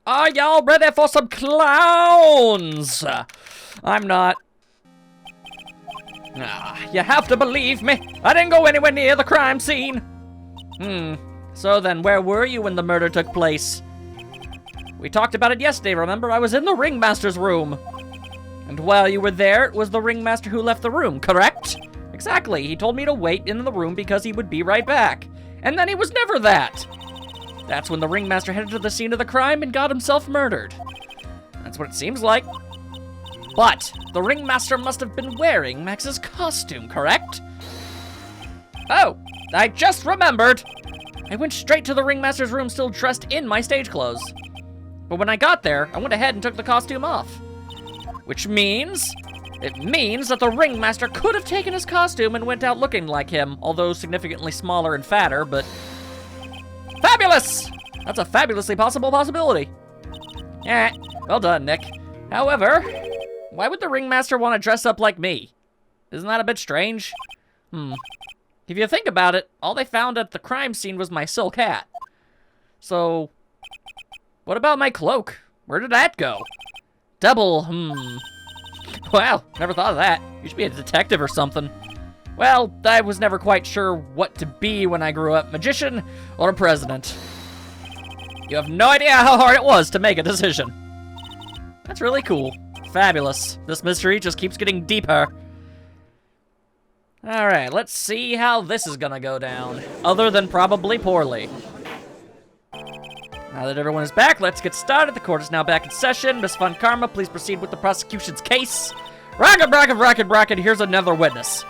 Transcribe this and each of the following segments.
Are y'all ready for some clowns? I'm not. You have to believe me. I didn't go anywhere near the crime scene. So then, where were you when the murder took place? We talked about it yesterday, remember? I was in the ringmaster's room. And while you were there, it was the ringmaster who left the room, correct? Exactly. He told me to wait in the room because he would be right back. And then he was never that. That's when the ringmaster headed to the scene of the crime and got himself murdered. That's what it seems like. But the ringmaster must have been wearing Max's costume, correct? Oh, I just remembered. I went straight to the ringmaster's room still dressed in my stage clothes. But when I got there, I went ahead and took the costume off. Which means, it means that the ringmaster could have taken his costume and went out looking like him, although significantly smaller and fatter, but... Fabulous! That's a fabulously possible possibility. Well done, Nick. However, why would the ringmaster want to dress up like me? Isn't that a bit strange? If you think about it, all they found at the crime scene was my silk hat. So, what about my cloak? Where did that go? Double, Well, never thought of that. You should be a detective or something. Well, I was never quite sure what to be when I grew up, magician or a president. You have no idea how hard it was to make a decision. That's really cool. Fabulous. This mystery just keeps getting deeper. Alright, let's see how this is gonna go down. Other than probably poorly. Now that everyone is back, let's get started. The court is now back in session. Miss Fun Karma, please proceed with the prosecution's case. Bracket, here's another witness.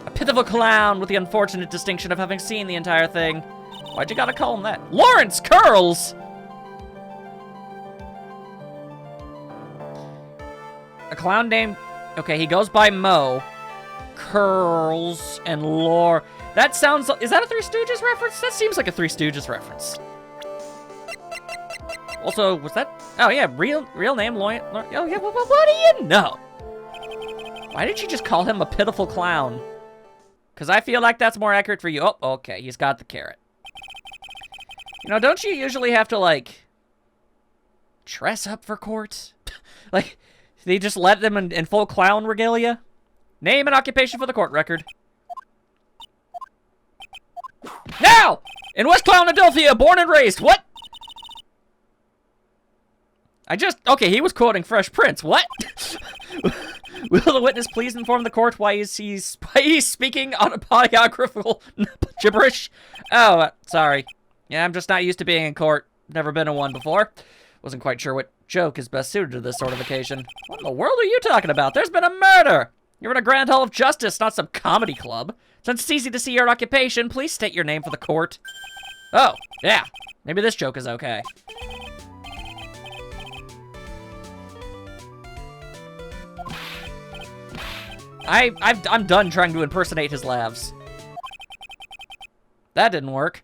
A pitiful clown with the unfortunate distinction of having seen the entire thing. Why'd you gotta call him that? Lawrence Curls! A clown named... Okay, he goes by Mo. Curls and Lore. That sounds... Is that a Three Stooges reference? That seems like a Three Stooges reference. Also, was that... Oh, yeah, real name, Lawrence... Oh, yeah, what do you know? Why did you just call him a pitiful clown? Because I feel like that's more accurate for you. Oh, okay, he's got the carrot. You know, don't you usually have to, like... dress up for court? Like, they just let them in full clown regalia? Name and occupation for the court record. Now! In West Clownadelphia, born and raised. What? Okay, he was quoting Fresh Prince. What? Will the witness please inform the court why he's speaking autobiographical gibberish? Oh, sorry. Yeah, I'm just not used to being in court. Never been in one before. Wasn't quite sure what joke is best suited to this sort of occasion. What in the world are you talking about? There's been a murder! You're in a Grand Hall of Justice, not some comedy club. Since it's easy to see your occupation, please state your name for the court. Oh, yeah. Maybe this joke is okay. I'm done trying to impersonate his laughs. That didn't work.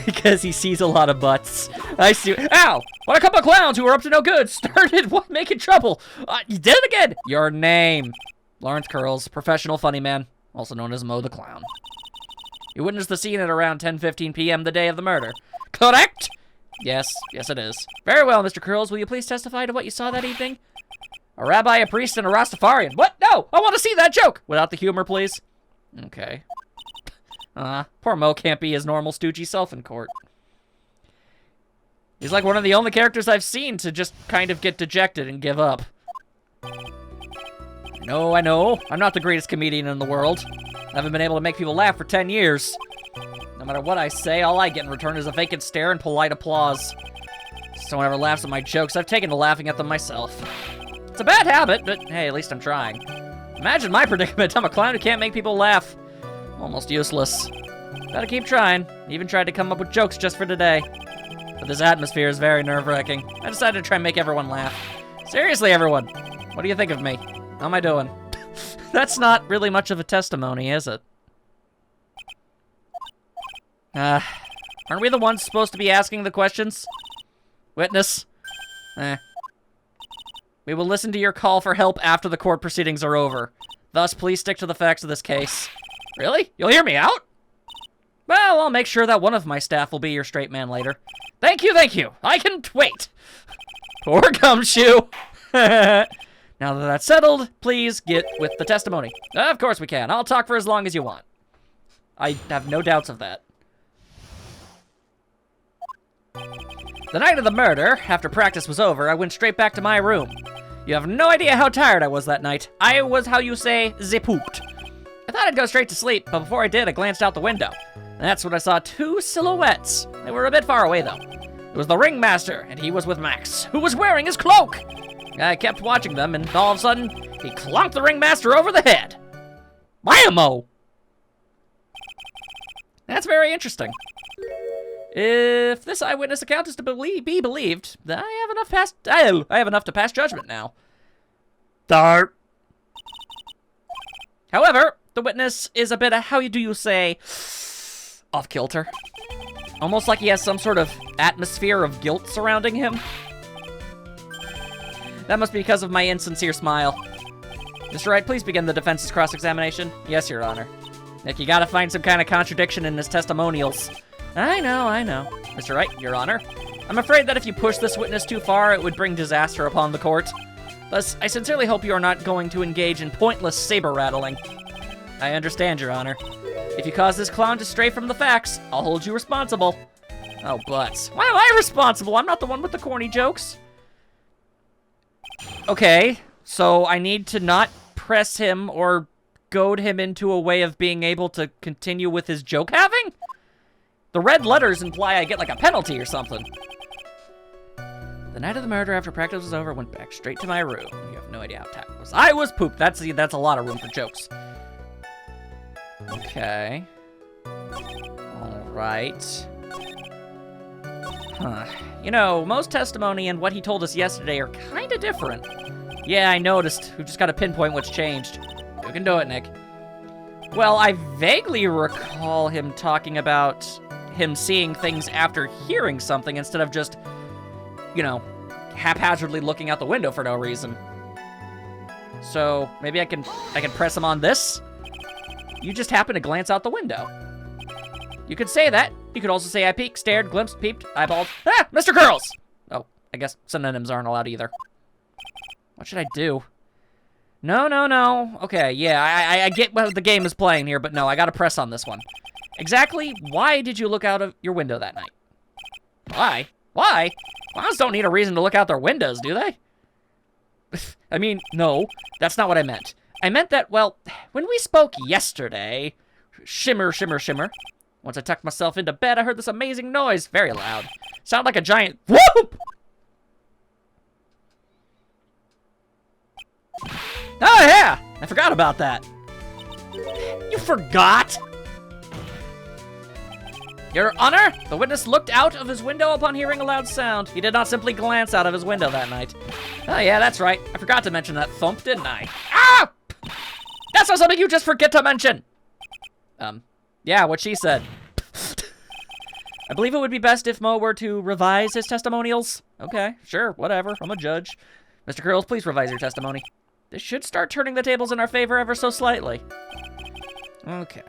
Because he sees a lot of butts. I see. Ow! What a couple of clowns who were up to no good started making trouble. You did it again. Your name. Lawrence Curls, professional funny man, also known as Mo the Clown. You witnessed the scene at around 10:15 p.m. the day of the murder. Correct? Yes it is. Very well, Mr. Curls, will you please testify to what you saw that evening? A rabbi, a priest, and a Rastafarian. What? No! I want to see that joke! Without the humor, please. Okay. Poor Mo can't be his normal stoogey self in court. He's like one of the only characters I've seen to just kind of get dejected and give up. I know. I'm not the greatest comedian in the world. I haven't been able to make people laugh for 10 years. No matter what I say, all I get in return is a vacant stare and polite applause. Someone ever laughs at my jokes, I've taken to laughing at them myself. It's a bad habit, but hey, at least I'm trying. Imagine my predicament. I'm a clown who can't make people laugh. Almost useless. Gotta keep trying. Even tried to come up with jokes just for today. But this atmosphere is very nerve-wracking. I decided to try and make everyone laugh. Seriously, everyone. What do you think of me? How am I doing? That's not really much of a testimony, is it? Aren't we the ones supposed to be asking the questions? Witness? We will listen to your call for help after the court proceedings are over. Thus, please stick to the facts of this case. Really? You'll hear me out? Well, I'll make sure that one of my staff will be your straight man later. Thank you, thank you. I can wait. Poor Gumshoe. Now that that's settled, please get with the testimony. Of course we can. I'll talk for as long as you want. I have no doubts of that. The night of the murder, after practice was over, I went straight back to my room. You have no idea how tired I was that night. I was, how you say, zipooped. I thought I'd go straight to sleep, but before I did, I glanced out the window. And that's when I saw two silhouettes. They were a bit far away, though. It was the ringmaster, and he was with Max, who was wearing his cloak. I kept watching them, and all of a sudden, he clonked the ringmaster over the head. Bam-o! That's very interesting. If this eyewitness account is to be believed, then I have enough to pass judgment now. Dart. However, the witness is a bit, how do you say, off-kilter. Almost like he has some sort of atmosphere of guilt surrounding him. That must be because of my insincere smile. Mr. Wright, please begin the defense's cross-examination. Yes, Your Honor. Nick, you gotta find some kind of contradiction in his testimonials. I know. Mr. Wright, Your Honor. I'm afraid that if you push this witness too far, it would bring disaster upon the court. Thus, I sincerely hope you are not going to engage in pointless saber-rattling. I understand, Your Honor. If you cause this clown to stray from the facts, I'll hold you responsible. Oh, butts. Why am I responsible? I'm not the one with the corny jokes. Okay, so I need to not press him or goad him into a way of being able to continue with his joke having? The red letters imply I get like a penalty or something. The night of the murder, after practice was over, I went back straight to my room. You have no idea how tired I was. I was pooped. That's a lot of room for jokes. Okay. All right. Huh. You know, most testimony and what he told us yesterday are kind of different. Yeah, I noticed. We've just got to pinpoint what's changed. You can do it, Nick. Well, I vaguely recall him talking about him seeing things after hearing something instead of just, you know, haphazardly looking out the window for no reason. So maybe I can press him on this. You just happen to glance out the window. You could say that. You could also say I peeked, stared, glimpsed, peeped, eyeballed. Ah, Mr. Curls! Oh, I guess synonyms aren't allowed either. What should I do? No. Okay, yeah, I get what the game is playing here, but no, I gotta press on this one. Exactly why did you look out of your window that night? Why? Why? Clowns don't need a reason to look out their windows, do they? I mean, no, that's not what I meant. I meant that, well, when we spoke yesterday, shimmer, shimmer, shimmer. Once I tucked myself into bed, I heard this amazing noise, very loud. Sounded like a giant whoop! Oh, yeah! I forgot about that. You forgot? Your Honor, the witness looked out of his window upon hearing a loud sound. He did not simply glance out of his window that night. Oh, yeah, that's right. I forgot to mention that thump, didn't I? Ah! That's not something you just forget to mention! Yeah, what she said. I believe it would be best if Mo were to revise his testimonials. Okay, sure, whatever. I'm a judge. Mr. Curls, please revise your testimony. This should start turning the tables in our favor ever so slightly. Okay.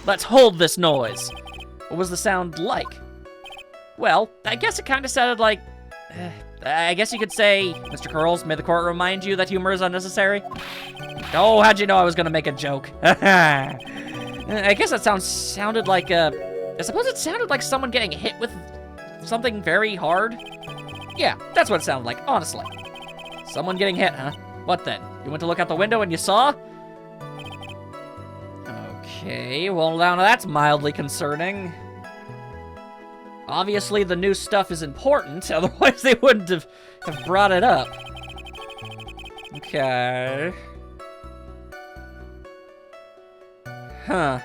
Let's hold this noise. What was the sound like? Well, I guess it kind of sounded like... I guess you could say, Mr. Curls, may the court remind you that humor is unnecessary? Oh, how'd you know I was gonna make a joke? I guess that sounded like, I suppose it sounded like someone getting hit with something very hard. Yeah, that's what it sounded like, honestly. Someone getting hit, huh? What then? You went to look out the window and you saw? Okay, well now that's mildly concerning. Obviously the new stuff is important, otherwise they wouldn't have brought it up. Okay. Huh.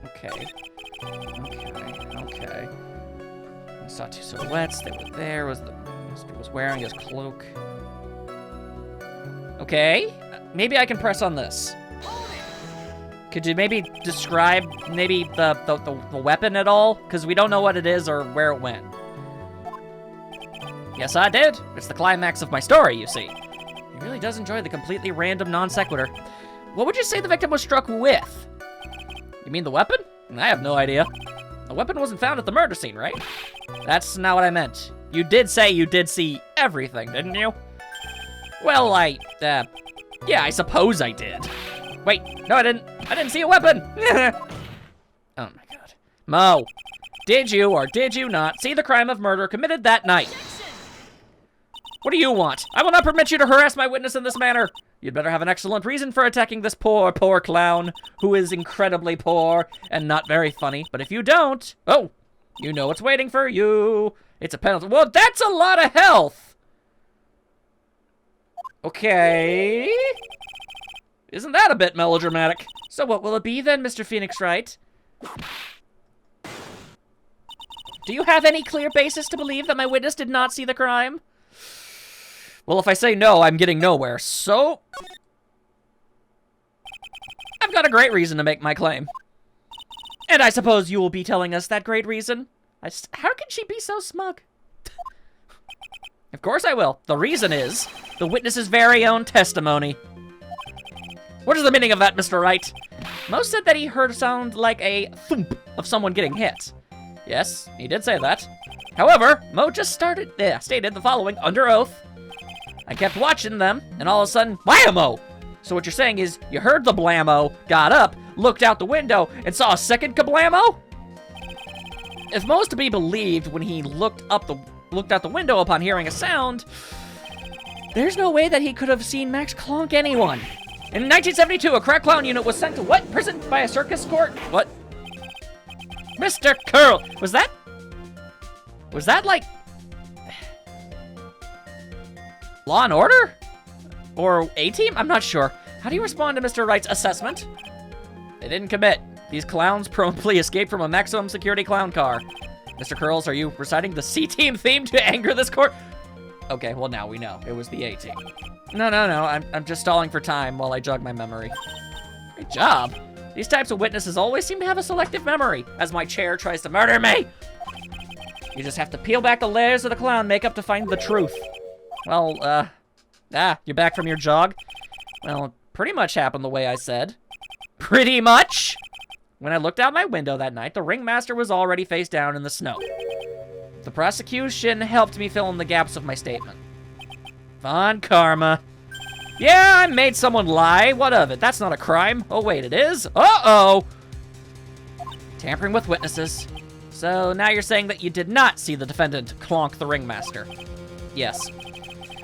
Okay. I saw two silhouettes, they were there, Mr. was wearing his cloak. Okay, maybe I can press on this. Could you maybe describe the weapon at all? Because we don't know what it is or where it went. Yes, I did. It's the climax of my story, you see. He really does enjoy the completely random non sequitur. What would you say the victim was struck with? You mean the weapon? I have no idea. The weapon wasn't found at the murder scene, right? That's not what I meant. You did say you did see everything, didn't you? Well, yeah, I suppose I did. Wait, no, I didn't. I didn't see a weapon. Oh my God. Mo, did you or did you not see the crime of murder committed that night? What do you want? I will not permit you to harass my witness in this manner. You'd better have an excellent reason for attacking this poor, poor clown, who is incredibly poor and not very funny. But if you don't, oh, you know what's waiting for you. It's a penalty. Well, that's a lot of health. Okay. Isn't that a bit melodramatic? So what will it be then, Mr. Phoenix Wright? Do you have any clear basis to believe that my witness did not see the crime? Well, if I say no, I'm getting nowhere, so... I've got a great reason to make my claim. And I suppose you will be telling us that great reason? How can she be so smug? Of course I will. The reason is the witness's very own testimony. What is the meaning of that, Mr. Wright? Mo said that he heard a sound like a thump of someone getting hit. Yes, he did say that. However, Mo just stated the following under oath. I kept watching them, and all of a sudden, blammo! So what you're saying is, you heard the blammo, got up, looked out the window, and saw a second kablamo? If Mo's to be believed when he looked out the window upon hearing a sound, there's no way that he could have seen Max clonk anyone. In 1972, a crack clown unit was sent to what? Prison by a circus court? What? Mr. Curl, was that like Law and Order? Or A-Team? I'm not sure. How do you respond to Mr. Wright's assessment? They didn't commit. These clowns promptly escaped from a maximum security clown car. Mr. Curls, are you reciting the C-Team theme to anger this court? Okay, well now we know. It was the A-Team. No. I'm just stalling for time while I jog my memory. Great job. These types of witnesses always seem to have a selective memory, as my chair tries to murder me. You just have to peel back the layers of the clown makeup to find the truth. Well, you're back from your jog? Well, it pretty much happened the way I said. Pretty much? When I looked out my window that night, the ringmaster was already face down in the snow. The prosecution helped me fill in the gaps of my statement. Fun karma. Yeah, I made someone lie. What of it? That's not a crime. Oh, wait, it is? Uh-oh. Tampering with witnesses. So now you're saying that you did not see the defendant clonk the ringmaster. Yes.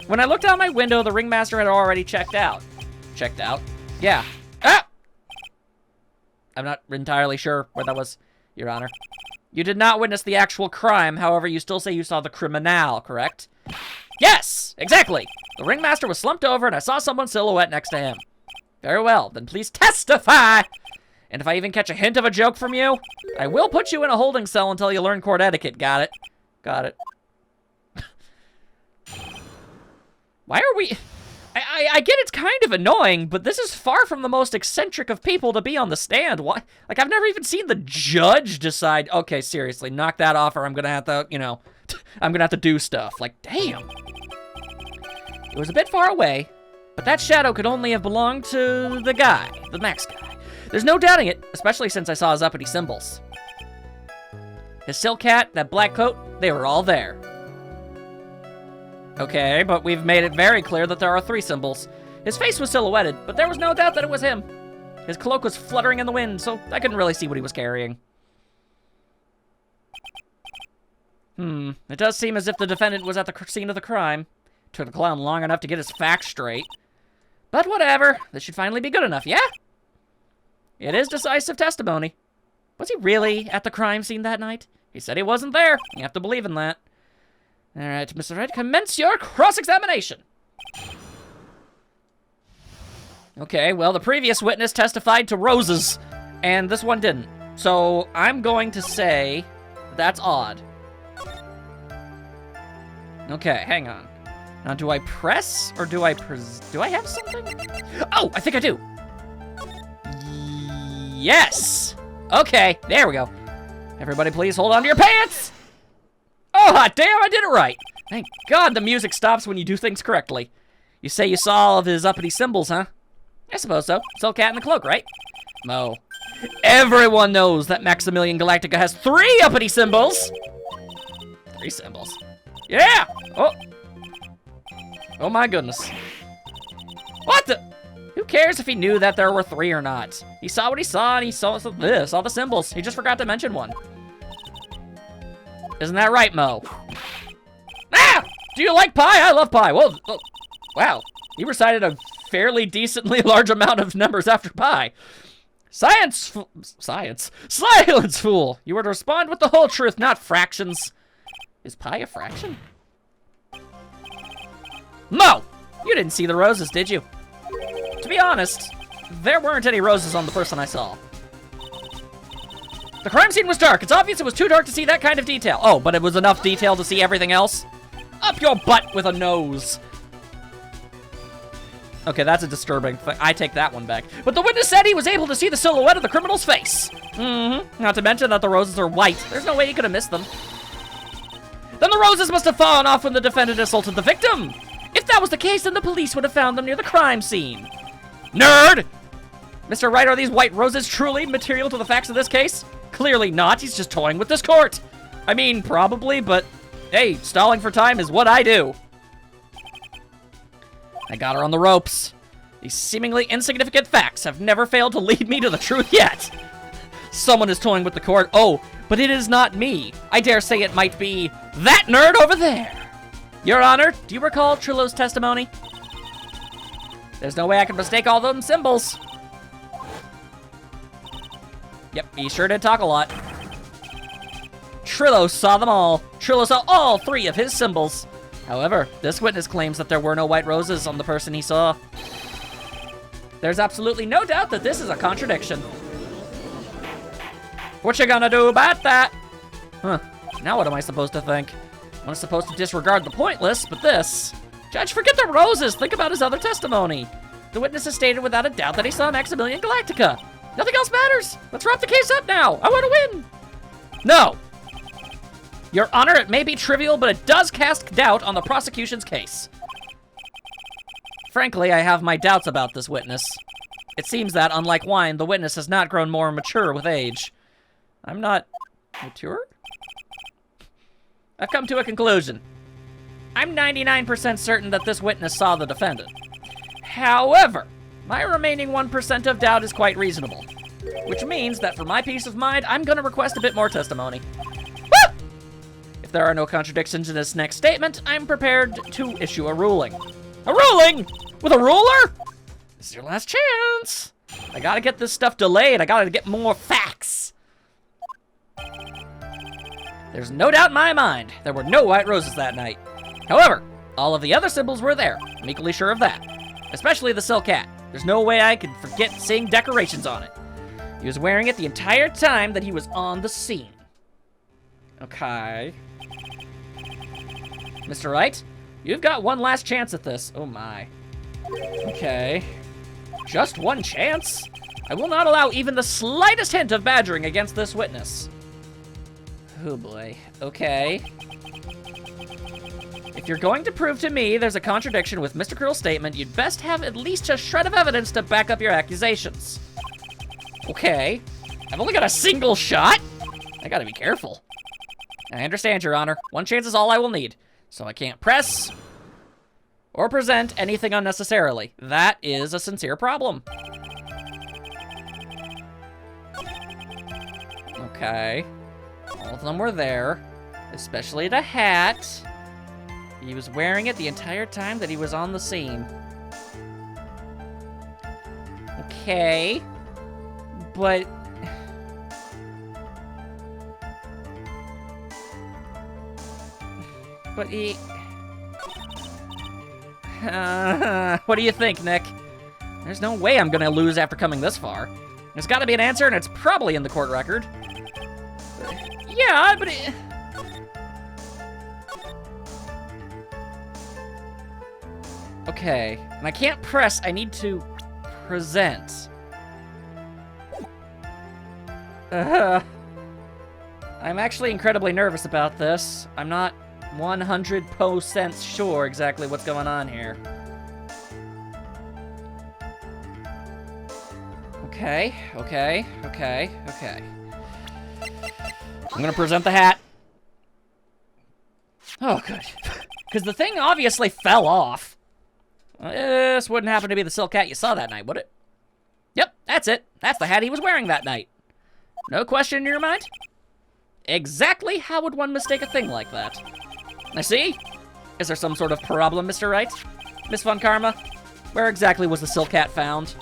When I looked out my window, the ringmaster had already checked out. Checked out? Yeah. Ah! I'm not entirely sure where that was, Your Honor. You did not witness the actual crime, however, you still say you saw the criminal, correct? Yes! Exactly! The ringmaster was slumped over and I saw someone's silhouette next to him. Very well, then please testify! And if I even catch a hint of a joke from you, I will put you in a holding cell until you learn court etiquette, got it? Got it. Why are we... I get it's kind of annoying, but this is far from the most eccentric of people to be on the stand. Why? Like, I've never even seen the judge decide, okay, seriously, knock that off or I'm gonna have to, you know, I'm gonna have to do stuff. Like, damn. It was a bit far away, but that shadow could only have belonged to the guy, the Max guy. There's no doubting it, especially since I saw his uppity symbols. His silk hat, that black coat, they were all there. Okay, but we've made it very clear that there are 3 symbols. His face was silhouetted, but there was no doubt that it was him. His cloak was fluttering in the wind, so I couldn't really see what he was carrying. It does seem as if the defendant was at the scene of the crime. Took the clown long enough to get his facts straight. But whatever, this should finally be good enough, yeah? It is decisive testimony. Was he really at the crime scene that night? He said he wasn't there. You have to believe in that. All right, Mr. Red, commence your cross-examination. Okay, well, the previous witness testified to roses, and this one didn't. So I'm going to say that's odd. Okay, hang on. Now, do I press, or do I have something? Oh, I think I do. Yes! Okay, there we go. Everybody please hold on to your pants! Oh, hot damn, I did it right! Thank God the music stops when you do things correctly. You say you saw all of his uppity symbols, huh? I suppose so. Still cat in the cloak, right? Mo. Everyone knows that Maximilian Galactica has 3 uppity symbols. 3 symbols. Yeah! Oh. Oh my goodness. What the? Who cares if he knew that there were 3 or not? He saw what he saw, and he saw the symbols. He just forgot to mention one. Isn't that right, Mo? Ah! Do you like pie? I love pie. Well, wow. You recited a fairly decently large amount of numbers after pie. Silence, fool. You were to respond with the whole truth, not fractions. Is pi a fraction? Mo! You didn't see the roses, did you? To be honest, there weren't any roses on the person I saw. The crime scene was dark. It's obvious it was too dark to see that kind of detail. Oh, but it was enough detail to see everything else? Up your butt with a nose. Okay, that's a disturbing thing. I take that one back. But the witness said he was able to see the silhouette of the criminal's face. Not to mention that the roses are white. There's no way he could have missed them. Then the roses must have fallen off when the defendant assaulted the victim. If that was the case, then the police would have found them near the crime scene. Nerd! Mr. Wright, are these white roses truly material to the facts of this case? Clearly not. He's just toying with this court. I mean, probably, but hey, stalling for time is what I do. I got her on the ropes. These seemingly insignificant facts have never failed to lead me to the truth yet. Someone is toying with the court. Oh, but it is not me. I dare say it might be that nerd over there. Your Honor, do you recall Trillo's testimony? There's no way I can mistake all them symbols. Yep, he sure did talk a lot. Trillo saw them all. Trillo saw all 3 of his symbols. However, this witness claims that there were no white roses on the person he saw. There's absolutely no doubt that this is a contradiction. What you gonna do about that? Huh, now what am I supposed to think? I'm supposed to disregard the pointless, but this... Judge, forget the roses. Think about his other testimony. The witness has stated without a doubt that he saw Maximilian Galactica. Nothing else matters. Let's wrap the case up now. I want to win. No. Your Honor, it may be trivial, but it does cast doubt on the prosecution's case. Frankly, I have my doubts about this witness. It seems that, unlike wine, the witness has not grown more mature with age. I'm not... mature? I've come to a conclusion. I'm 99% certain that this witness saw the defendant. However, my remaining 1% of doubt is quite reasonable. Which means that for my peace of mind, I'm gonna request a bit more testimony. Woo! If there are no contradictions in this next statement, I'm prepared to issue a ruling. A ruling? With a ruler? This is your last chance. I gotta get this stuff delayed. I gotta get more facts. There's no doubt in my mind, there were no white roses that night. However, all of the other symbols were there. I'm equally sure of that. Especially the silk hat. There's no way I could forget seeing decorations on it. He was wearing it the entire time that he was on the scene. Okay. Mr. Wright, you've got one last chance at this. Oh my. Okay. Just one chance? I will not allow even the slightest hint of badgering against this witness. Oh boy. Okay. If you're going to prove to me there's a contradiction with Mr. Krill's statement, you'd best have at least a shred of evidence to back up your accusations. Okay. I've only got a single shot? I gotta be careful. I understand, Your Honor. One chance is all I will need. So I can't press or present anything unnecessarily. That is a sincere problem. Okay. All of them were there, especially the hat. He was wearing it the entire time that he was on the scene. Okay. But... But he... what do you think, Nick? There's no way I'm gonna lose after coming this far. There's gotta be an answer, and it's probably in the court record. Yeah, but it... Okay, and I can't press, I need to present. I'm actually incredibly nervous about this. I'm not 100% sure exactly what's going on here. Okay. I'm gonna present the hat. Oh, good. Because the thing obviously fell off. This wouldn't happen to be the silk hat you saw that night, would it? Yep, that's it. That's the hat he was wearing that night. No question in your mind? Exactly how would one mistake a thing like that? I see. Is there some sort of problem, Mr. Wright? Miss Von Karma? Where exactly was the silk hat found?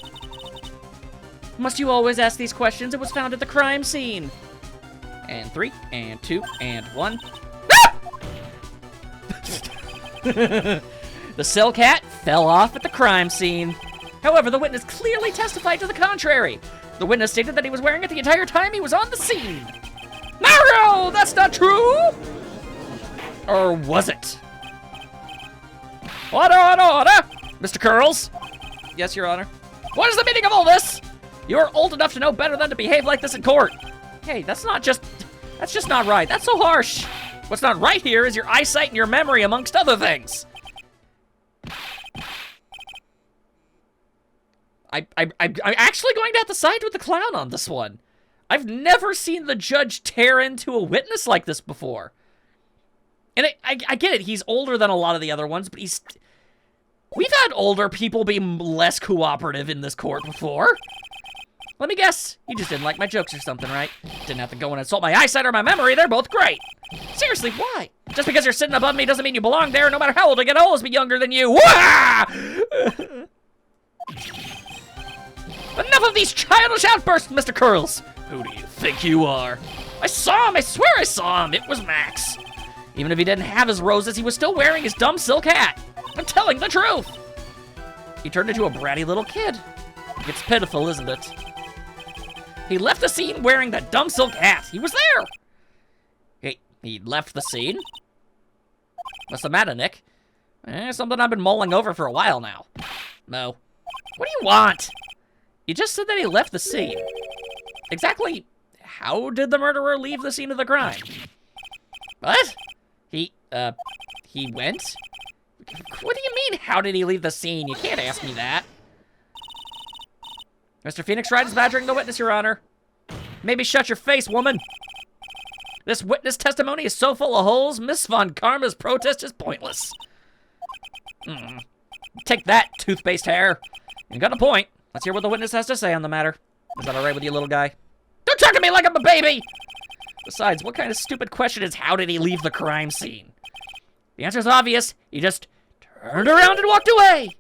Must you always ask these questions? It was found at the crime scene. And 3, and 2, and 1. Ah! The silk hat fell off at the crime scene. However, the witness clearly testified to the contrary. The witness stated that he was wearing it the entire time he was on the scene. Mario, that's not true! Or was it? Order! Mr. Curls? Yes, Your Honor. What is the meaning of all this? You're old enough to know better than to behave like this in court. Hey, that's just not right. That's so harsh. What's not right here is your eyesight and your memory, amongst other things. I'm actually going to have to side with the clown on this one. I've never seen the judge tear into a witness like this before. And I get it, he's older than a lot of the other ones, but we've had older people be less cooperative in this court before. Let me guess, you just didn't like my jokes or something, right? Didn't have to go and insult my eyesight or my memory, they're both great. Seriously, why? Just because you're sitting above me doesn't mean you belong there, no matter how old I get, I'll always be younger than you. Enough of these childish outbursts, Mr. Curls. Who do you think you are? I saw him, I swear I saw him. It was Max. Even if he didn't have his roses, he was still wearing his dumb silk hat. I'm telling the truth. He turned into a bratty little kid. It's pitiful, isn't it? He left the scene wearing that dumb silk hat. He was there. He left the scene? What's the matter, Nick? Something I've been mulling over for a while now. No. What do you want? You just said that he left the scene. Exactly how did the murderer leave the scene of the crime? What? He went? What do you mean, how did he leave the scene? You can't ask me that. Mr. Phoenix Wright is badgering the witness, Your Honor. Maybe shut your face, woman. This witness testimony is so full of holes, Miss Von Karma's protest is pointless. Take that, toothpaste hair. You got a point. Let's hear what the witness has to say on the matter. Is that all right with you, little guy? Don't talk to me like I'm a baby! Besides, what kind of stupid question is how did he leave the crime scene? The answer's obvious. He just turned around and walked away.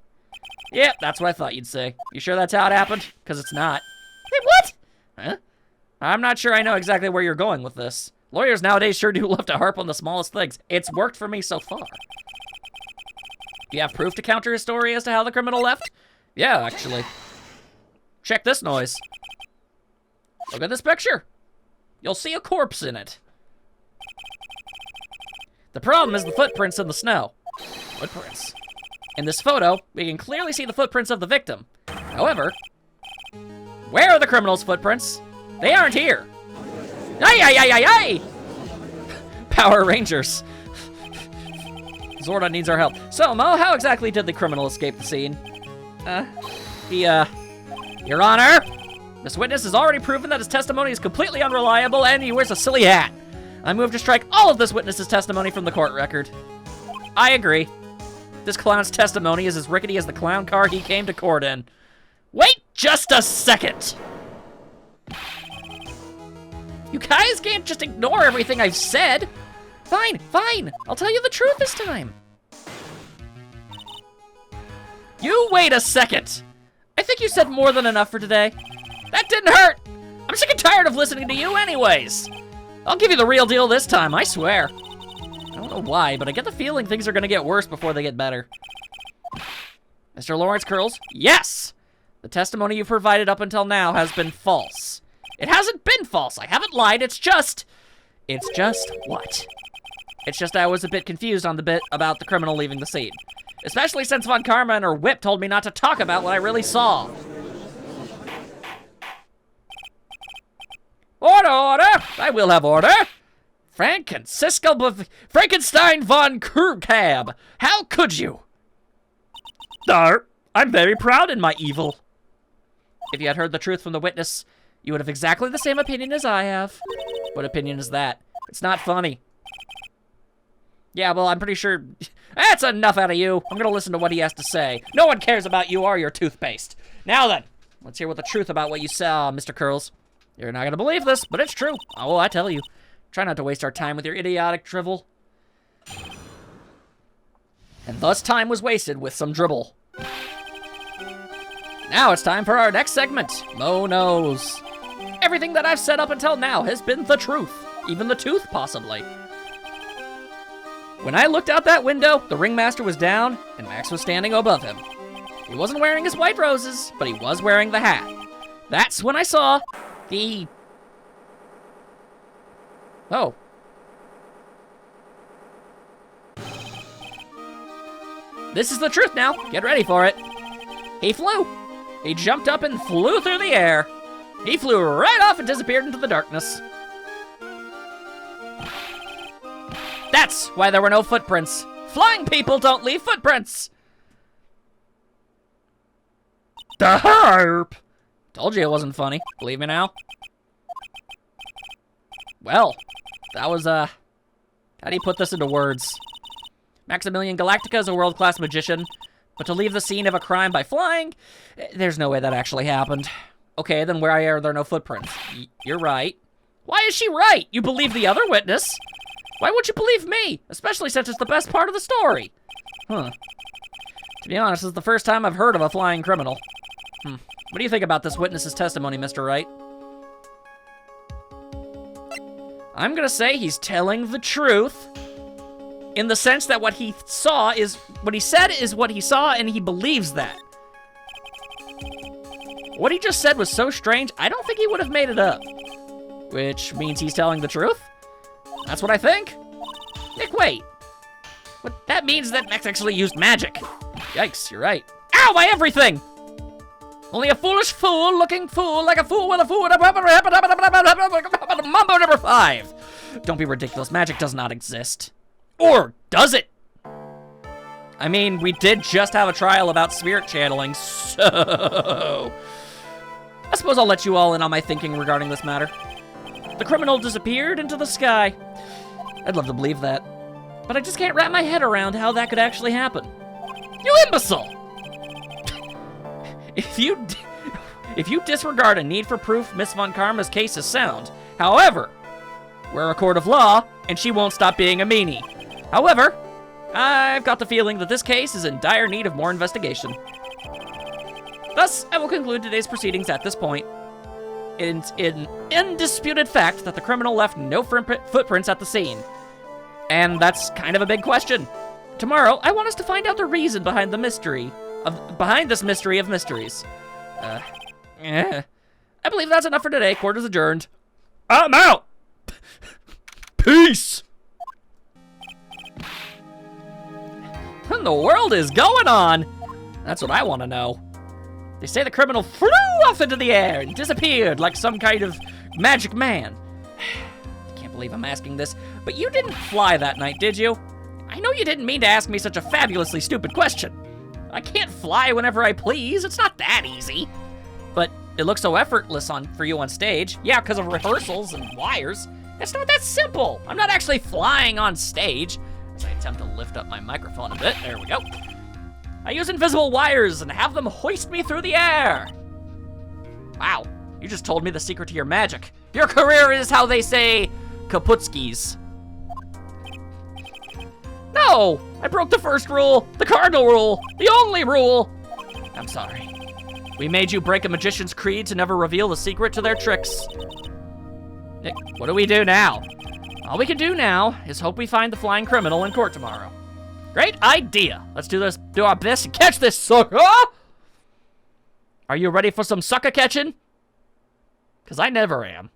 Yep, that's what I thought you'd say. You sure that's how it happened? Because it's not. Hey, what? Huh? I'm not sure I know exactly where you're going with this. Lawyers nowadays sure do love to harp on the smallest things. It's worked for me so far. Do you have proof to counter his story as to how the criminal left? Yeah, actually. Check this noise. Look at this picture. You'll see a corpse in it. The problem is the footprints in the snow. Footprints. In this photo, we can clearly see the footprints of the victim. However, where are the criminal's footprints? They aren't here. Ay! Power Rangers. Zordon needs our help. So, Mo, how exactly did the criminal escape the scene? Your Honor, this witness has already proven that his testimony is completely unreliable and he wears a silly hat. I move to strike all of this witness's testimony from the court record. I agree. This clown's testimony is as rickety as the clown car he came to court in. Wait just a second! You guys can't just ignore everything I've said. Fine. I'll tell you the truth this time. You wait a second. I think you said more than enough for today. That didn't hurt. I'm sick and tired of listening to you anyways. I'll give you the real deal this time, I swear. I don't know why, but I get the feeling things are gonna get worse before they get better. Mr. Lawrence Curls, yes! The testimony you've provided up until now has been false. It hasn't been false. I haven't lied. It's just what? It's just I was a bit confused on the bit about the criminal leaving the scene. Especially since Von Karma and her whip told me not to talk about what I really saw. Order! I will have order! Frankenstein von Kurkab! How could you? I'm very proud in my evil. if you had heard the truth from the witness, you would have exactly the same opinion as I have. What opinion is that? It's not funny. Yeah, well, I'm pretty sure... That's enough out of you. I'm gonna listen to what he has to say. No one cares about you or your toothpaste. Now then, let's hear what the truth about what you saw, Mr. Curls. You're not gonna believe this, but it's true. Oh, I tell you. Try not to waste our time with your idiotic drivel. And thus time was wasted with some dribble. Now it's time for our next segment, Mo Knows. Everything that I've said up until now has been the truth. Even the tooth, possibly. When I looked out that window, the ringmaster was down, and Max was standing above him. He wasn't wearing his white roses, but he was wearing the hat. That's when I saw the... Oh. This is the truth now. Get ready for it. He flew. He jumped up and flew through the air. He flew right off and disappeared into the darkness. That's why there were no footprints. Flying people don't leave footprints. The harp. Told you it wasn't funny. Believe me now? Well, that was, how do you put this into words? Maximilian Galactica is a world-class magician, but to leave the scene of a crime by flying, there's no way that actually happened. Okay, then why are there no footprints? You're right. Why is she right? You believe the other witness? Why would you believe me? Especially since it's the best part of the story. Huh. To be honest, this is the first time I've heard of a flying criminal. What do you think about this witness's testimony, Mr. Wright? I'm gonna say he's telling the truth in the sense that what he saw is, what he said is what he saw, and he believes that. What he just said was so strange, I don't think he would have made it up. Which means he's telling the truth? That's what I think. Nick, wait. What, that means that Max actually used magic. Yikes, you're right. Ow, my everything! Only a foolish fool looking fool like a fool with a fool. Mambo number 5. Don't be ridiculous. Magic does not exist. Or does it? I mean, we did just have a trial about spirit channeling, so... I suppose I'll let you all in on my thinking regarding this matter. The criminal disappeared into the sky. I'd love to believe that. But I just can't wrap my head around how that could actually happen. You imbecile! If you disregard a need for proof, Miss Von Karma's case is sound. However, we're a court of law, and she won't stop being a meanie. However, I've got the feeling that this case is in dire need of more investigation. Thus, I will conclude today's proceedings at this point. It's an undisputed fact that the criminal left no footprints at the scene. And that's kind of a big question. Tomorrow, I want us to find out the reason behind this mystery of mysteries. I believe that's enough for today. Court is adjourned. I'm out! Peace! What in the world is going on? That's what I want to know. They say the criminal flew off into the air and disappeared like some kind of magic man. I can't believe I'm asking this, but you didn't fly that night, did you? I know you didn't mean to ask me such a fabulously stupid question. I can't fly whenever I please. It's not that easy. But it looks so effortless for you on stage. Yeah, because of rehearsals and wires. It's not that simple. I'm not actually flying on stage. As I attempt to lift up my microphone a bit. There we go. I use invisible wires and have them hoist me through the air. Wow, you just told me the secret to your magic. Your career is, how they say, kaputskis. No, I broke the first rule, the cardinal rule, the only rule. I'm sorry. We made you break a magician's creed to never reveal the secret to their tricks. Nick, what do we do now? All we can do now is hope we find the flying criminal in court tomorrow. Great idea. Let's do our best to catch this sucker. Are you ready for some sucker catching? Because I never am.